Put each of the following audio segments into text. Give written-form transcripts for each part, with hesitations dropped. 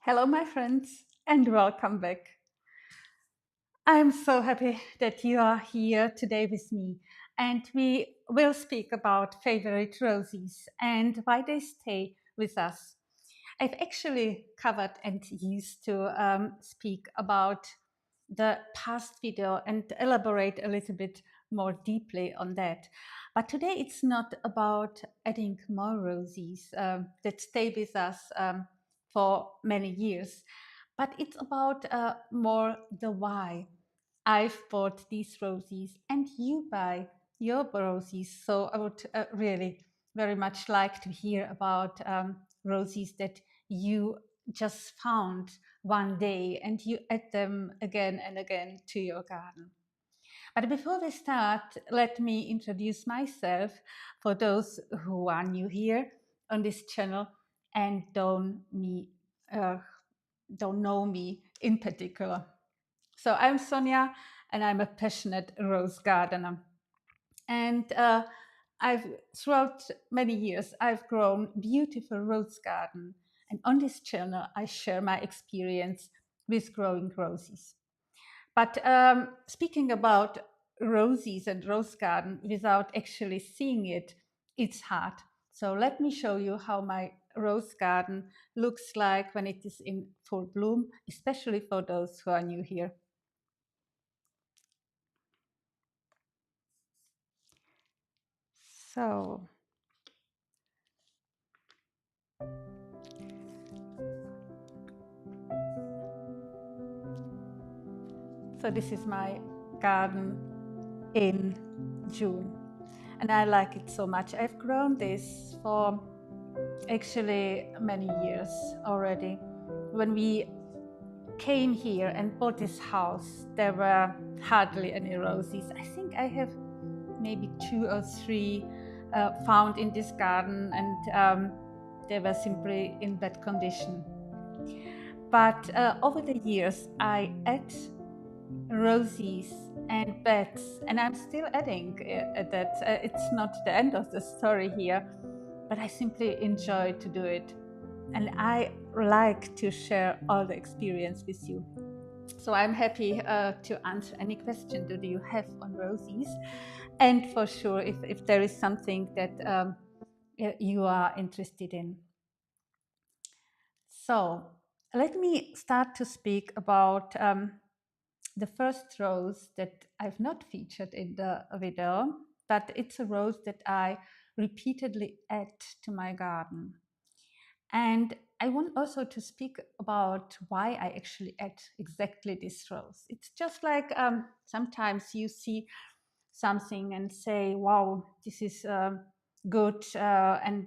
Hello, my friends, and welcome back. I'm so happy that you are here today with me, and we will speak about favorite roses and why they stay with us. I've actually covered and used to speak about the past video and elaborate a little bit more deeply on that. But today it's not about adding more roses that stay with us for many years, but it's about more the why. I've bought these roses and you buy your roses. So I would really very much like to hear about roses that you just found one day and you add them again and again to your garden. But before we start, let me introduce myself for those who are new here on this channel and uh, don't know me in particular. So I'm Sonia, and I'm a passionate rose gardener. And I've throughout many years I've grown beautiful rose garden, and on this channel I share my experience with growing roses. But speaking about roses and rose garden without actually seeing it, it's hard. So let me show you how my rose garden looks like when it is in full bloom, especially for those who are new here. So So this is my garden in June, and I like it so much. I've grown this for actually many years already. When we came here and bought this house, there were hardly any roses. I think I have maybe two or three found in this garden, and they were simply in bad condition. But over the years, I add roses and beds, and I'm still adding that. It's not the end of the story here, but I simply enjoy to do it, and I like to share all the experience with you. So I'm happy to answer any question that you have on roses, and for sure if there is something that you are interested in. So let me start to speak about the first rose that I've not featured in the video, but it's a rose that I repeatedly add to my garden. And I want also to speak about why I actually add exactly this rose. It's just like sometimes you see something and say, wow, this is good, and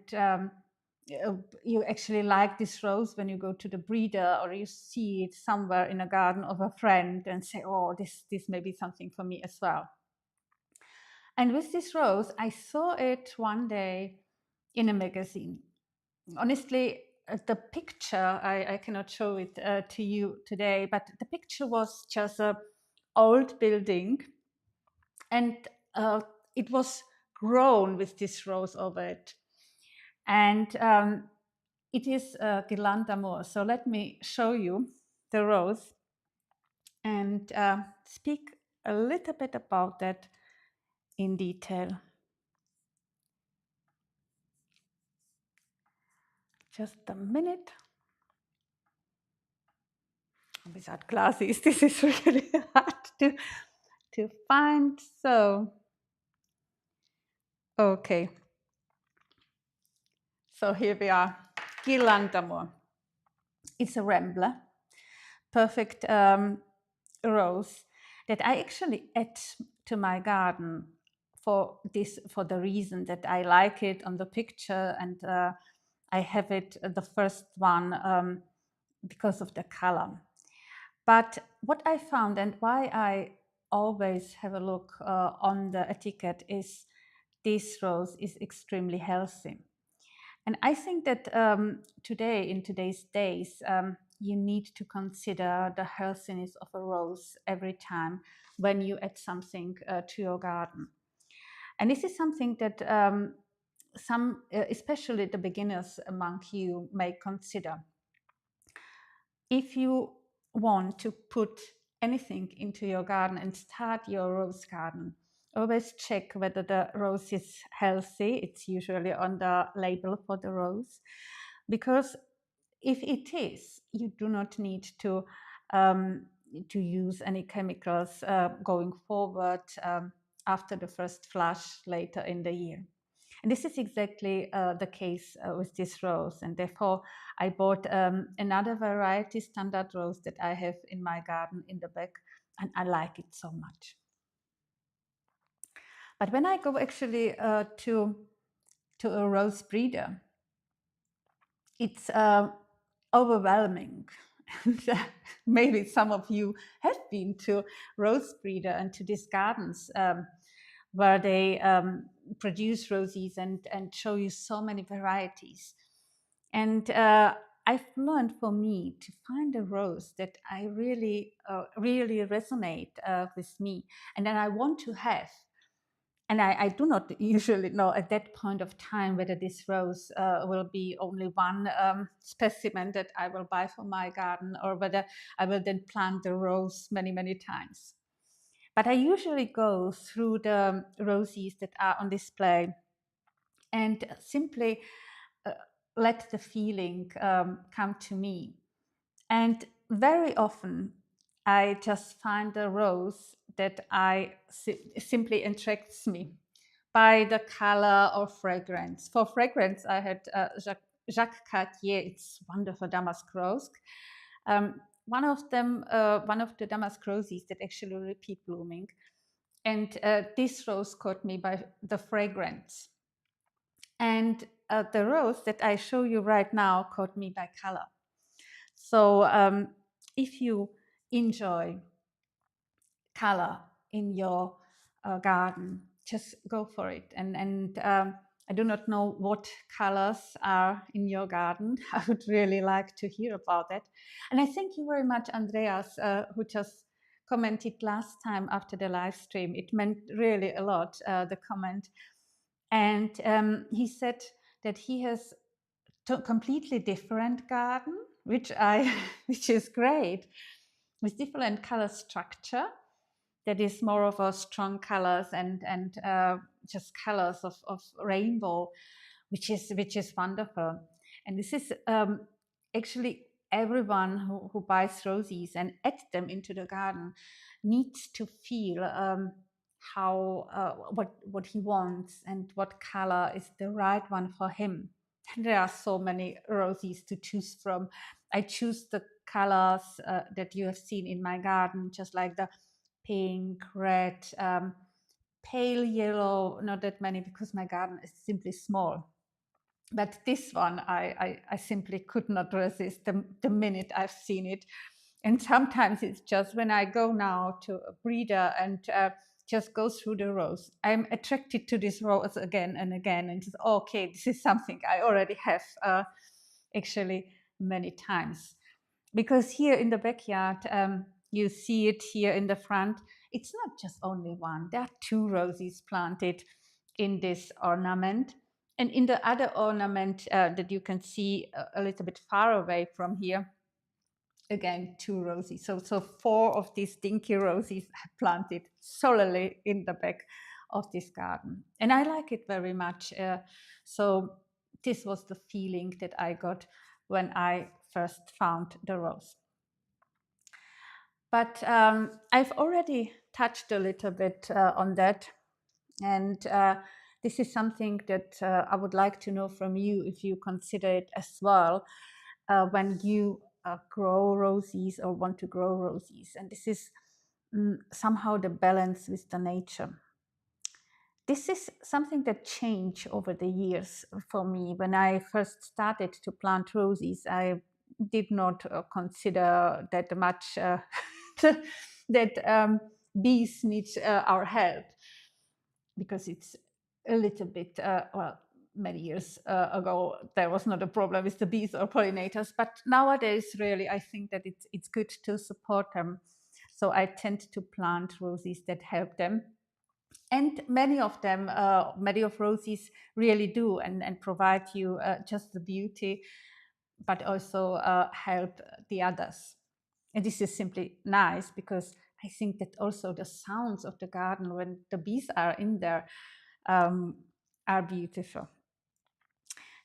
you actually like this rose when you go to the breeder or you see it somewhere in a garden of a friend and say, oh, this may be something for me as well. And with this rose, I saw it one day in a magazine. Honestly, the picture, I cannot show it to you today, but the picture was just a old building, and uh, it was grown with this rose over it. And it is Guirlande d'Amour. So let me show you the rose and speak a little bit about that in detail. Just a minute. Without glasses, this is really hard to find. So, okay. So here we are, Guirlande d'Amour. It's a rambler, perfect rose that I actually add to my garden for the reason that I like it on the picture, and I have it the first one because of the color. But what I found and why I always have a look on the etiquette is this rose is extremely healthy. And I think that today, in today's days, you need to consider the healthiness of a rose every time when you add something to your garden. And this is something that especially the beginners among you, may consider. if you want to put anything into your garden and start your rose garden, always check whether the rose is healthy. It's usually on the label for the rose, because if it is, you do not need to use any chemicals going forward after the first flush later in the year. And this is exactly the case with this rose. And therefore, I bought another variety, standard rose, that I have in my garden in the back, and I like it so much. But when I go actually to a rose breeder, it's overwhelming. Maybe some of you have been to rose breeder and to these gardens where they produce roses and show you so many varieties. And I've learned, for me, to find a rose that I really resonate with me, and that I want to have. And I do not usually know at that point of time whether this rose will be only one specimen that I will buy for my garden, or whether I will then plant the rose many, many times. But I usually go through the roses that are on display and simply let the feeling come to me. And very often I just find a rose that simply attracts me by the color or fragrance. For fragrance, I had Jacques Cartier. It's wonderful damask rose. One of the damask roses that actually repeat blooming. And this rose caught me by the fragrance. And the rose that I show you right now caught me by color. So if you enjoy color in your garden, just go for it. And I do not know what colors are in your garden. I would really like to hear about that. And I thank you very much, Andreas, who just commented last time after the live stream. It meant really a lot, the comment. And he said that he has a completely different garden, which which is great, with different color structure. That is more of a strong colors and just colors of rainbow, which is wonderful. And this is actually everyone who buys roses and adds them into the garden needs to feel how what he wants and what color is the right one for him. There are so many roses to choose from. I choose the colors that you have seen in my garden, just like the pink, red, pale yellow, not that many because my garden is simply small. But this one, I simply could not resist the minute I've seen it. And sometimes it's just when I go now to a breeder and just go through the rows, I'm attracted to this rose again and again, and just, okay, this is something I already have actually many times. Because here in the backyard, you see it here in the front, it's not just only one. There are two roses planted in this ornament. And in the other ornament that you can see a little bit far away from here, again, two roses. So four of these dinky roses are planted solely in the back of this garden. And I like it very much. So this was the feeling that I got when I first found the rose. But I've already touched a little bit on that. And this is something that I would like to know from you, if you consider it as well when you grow roses or want to grow roses. And this is somehow the balance with the nature. This is something that changed over the years for me. When I first started to plant roses, I did not consider that much that bees need our help, because it's a little bit, well, many years ago, there was not a problem with the bees or pollinators. But nowadays, really, I think that it's good to support them. So I tend to plant roses that help them. And many of them, many of roses really do and provide you just the beauty. but also help the others. And this is simply nice because I think that also the sounds of the garden when the bees are in there are beautiful.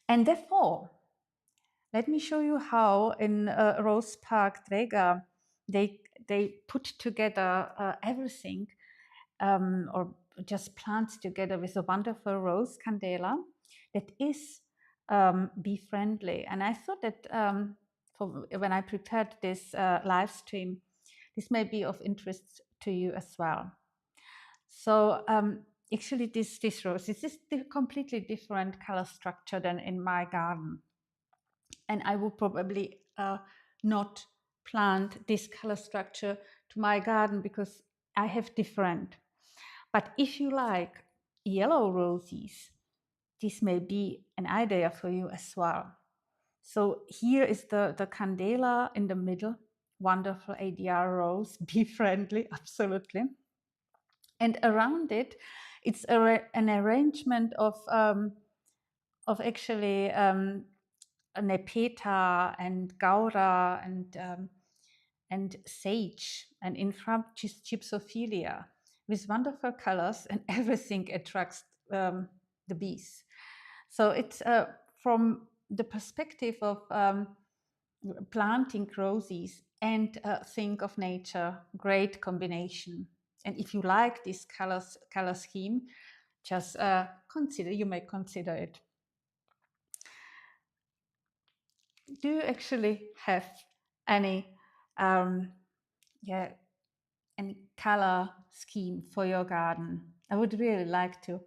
And therefore, let me show you how in Rose Park Dräger they put together everything or just plants together with a wonderful rose candela that is bee friendly. And I thought that when I prepared this live stream, this may be of interest to you as well. So actually this rose, this is a completely different color structure than in my garden. And I would probably not plant this color structure to my garden because I have different. But if you like yellow roses, this may be an idea for you as well. So here is the candela in the middle, wonderful ADR rose, bee friendly, absolutely. And around it, it's an arrangement of actually nepeta and gaura and sage and in front gypsophilia with wonderful colors, and everything attracts the bees. So it's from the perspective of planting roses and think of nature, great combination. And if you like this color scheme, just you may consider it. Do you actually have any any color scheme for your garden? I would really like to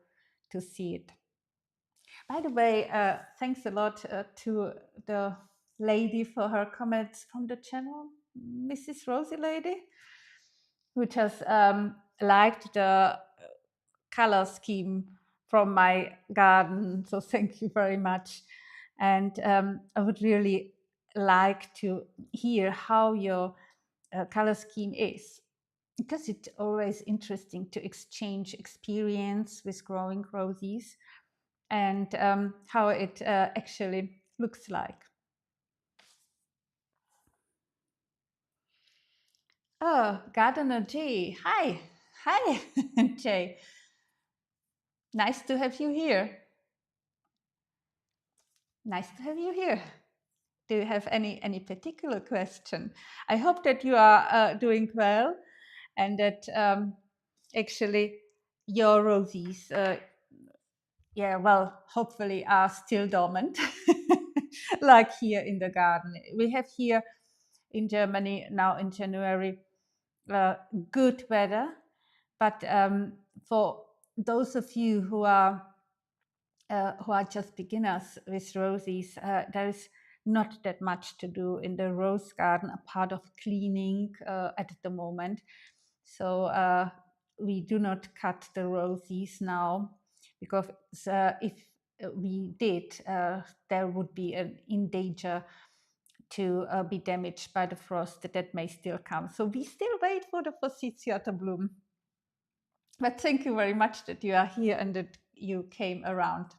see it. By the way, thanks a lot to the lady for her comments from the channel, Mrs. Rosie Lady, who just liked the color scheme from my garden. So thank you very much. And I would really like to hear how your color scheme is, because it's always interesting to exchange experience with growing roses and how it actually looks like. Oh, Gardener Jay. Hi. Hi, Jay. Nice to have you here. Nice to have you here. Do you have any particular question? I hope that you are doing well and that actually your roses, hopefully are still dormant, like here in the garden. We have here in Germany now in January good weather, but for those of you who are just beginners with roses, there is not that much to do in the rose garden, a part of cleaning at the moment. So we do not cut the roses now, because if we did, there would be in danger to be damaged by the frost that may still come. So we still wait for the forsythia to bloom. But thank you very much that you are here and that you came around.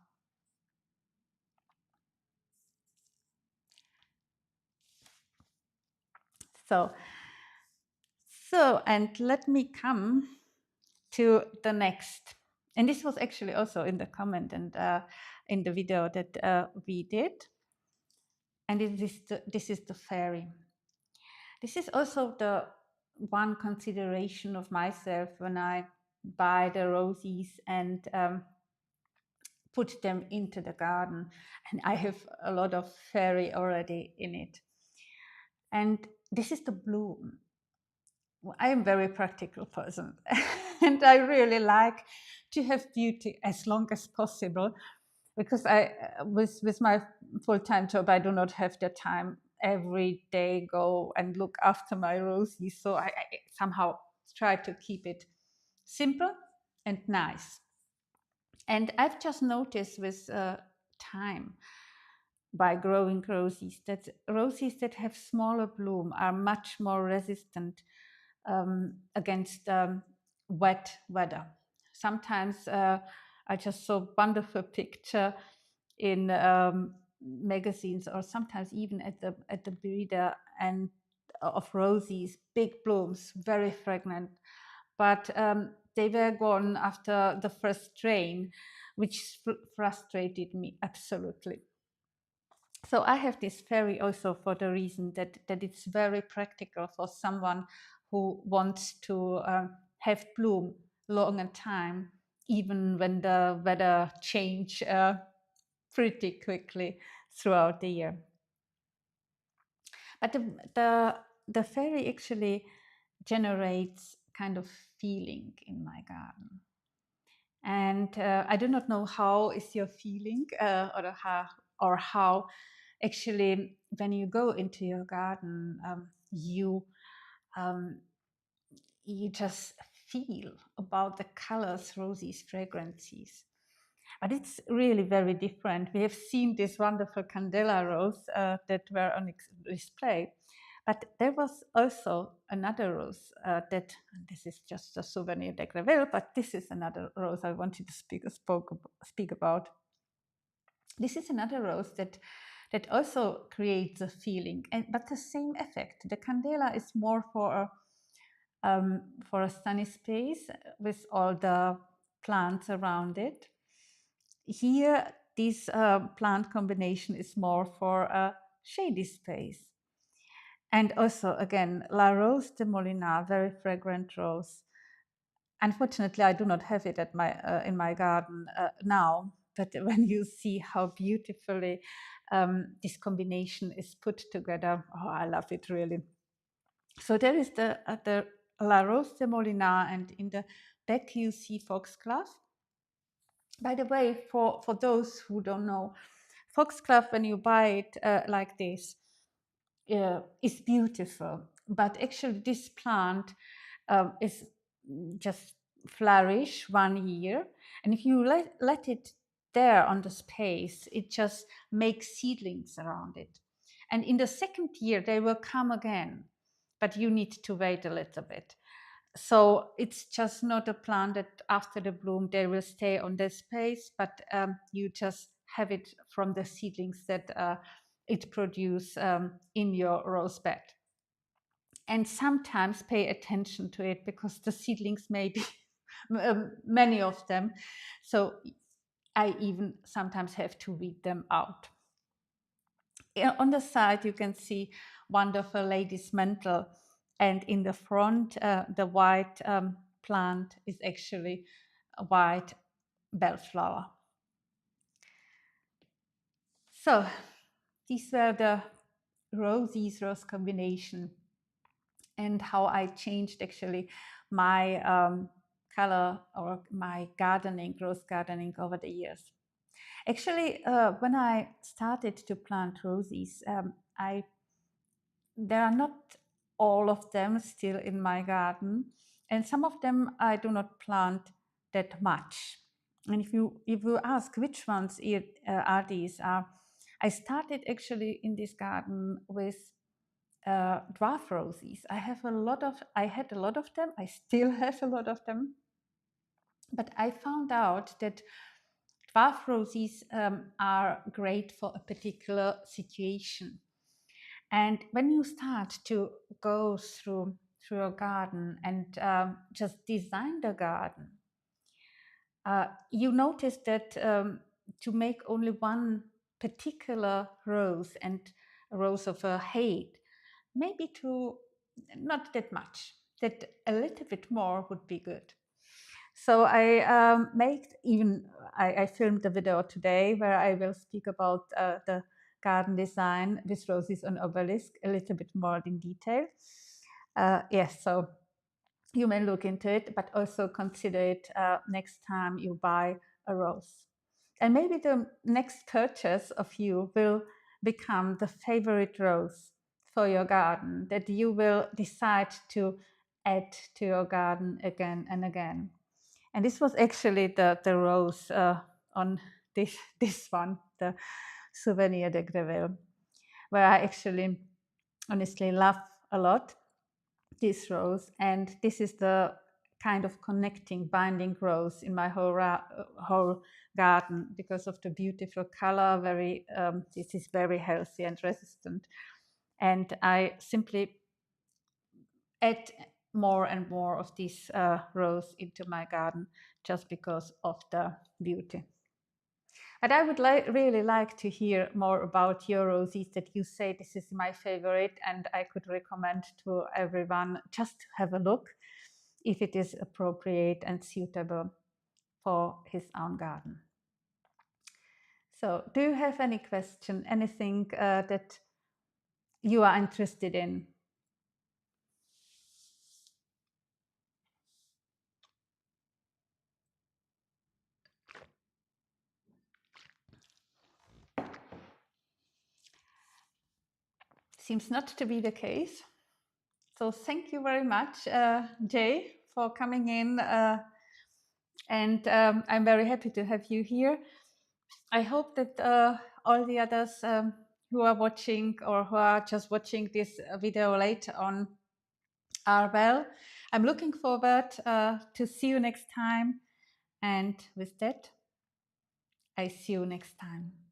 So, and let me come to the next. And this was actually also in the comment and in the video that we did. And this is the fairy. This is also the one consideration of myself when I buy the roses and put them into the garden. And I have a lot of fairy already in it. And this is the bloom. I am a very practical person and I really like to have beauty as long as possible, because I with my full-time job I do not have the time every day go and look after my roses, so I somehow try to keep it simple and nice. And I've just noticed with time, by growing roses, that roses that have smaller bloom are much more resistant against wet weather. Sometimes I just saw a wonderful picture in magazines, or sometimes even at the breeder and of roses, big blooms, very fragrant. But they were gone after the first rain, which frustrated me absolutely. So I have this fairy also for the reason that it's very practical for someone who wants to have bloom long and time, even when the weather change pretty quickly throughout the year. But the fairy actually generates kind of feeling in my garden. And I do not know how is your feeling, or how actually when you go into your garden, um, you just feel about the colors, roses, fragrances. But it's really very different. We have seen this wonderful Candela rose that were on display, but there was also another rose that, this is just a Souvenir de Greville, but this is another rose I wanted to speak about. This is another rose that also creates a feeling, but the same effect. The Candela is more for a sunny space with all the plants around it. Here, this plant combination is more for a shady space. And also, again, La Rose de Molinar, very fragrant rose. Unfortunately, I do not have it at in my garden now. But when you see how beautifully this combination is put together, oh, I love it really. So there is the La Rose de Molinar, and in the back you see foxglove. By the way, for those who don't know, foxglove, when you buy it like this, is beautiful. But actually, this plant is just flourish 1 year, and if you let it there on the space, it just makes seedlings around it. And in the second year, they will come again, but you need to wait a little bit. So it's just not a plant that after the bloom they will stay on the space, but you just have it from the seedlings that it produce in your rose bed. And sometimes pay attention to it, because the seedlings may be many of them. So I even sometimes have to weed them out. On the side, you can see wonderful lady's mantle, and in the front, the white plant is actually a white bellflower. So these were the rose combination, and how I changed actually my color or my gardening, rose gardening over the years. Actually, when I started to plant roses, there are not all of them still in my garden, and some of them I do not plant that much. And if you ask which ones are these, I started actually in this garden with dwarf roses. I had a lot of them. I still have a lot of them, but I found out that dwarf roses are great for a particular situation. And when you start to go through a garden and just design the garden, you notice that to make only one particular rose, and a rose of a height, maybe to not that much, that a little bit more would be good. So I filmed a video today where I will speak about the garden design with roses on obelisk a little bit more in detail. Yes, so you may look into it, but also consider it next time you buy a rose. And maybe the next purchase of you will become the favorite rose for your garden that you will decide to add to your garden again and again. And this was actually the rose on this one, the Souvenir de Greville, where I actually honestly love a lot this rose. And this is the kind of connecting, binding growth in my whole garden because of the beautiful color. This is very healthy and resistant, and I simply add more and more of these rose into my garden just because of the beauty. And I would really like to hear more about your roses that you say this is my favorite, and I could recommend to everyone just to have a look if it is appropriate and suitable for his own garden. So, do you have any question, anything that you are interested in? Seems not to be the case. So thank you very much, Jay, for coming in. And I'm very happy to have you here. I hope that all the others who are watching or who are just watching this video later on are well. I'm looking forward to see you next time. And with that, I see you next time.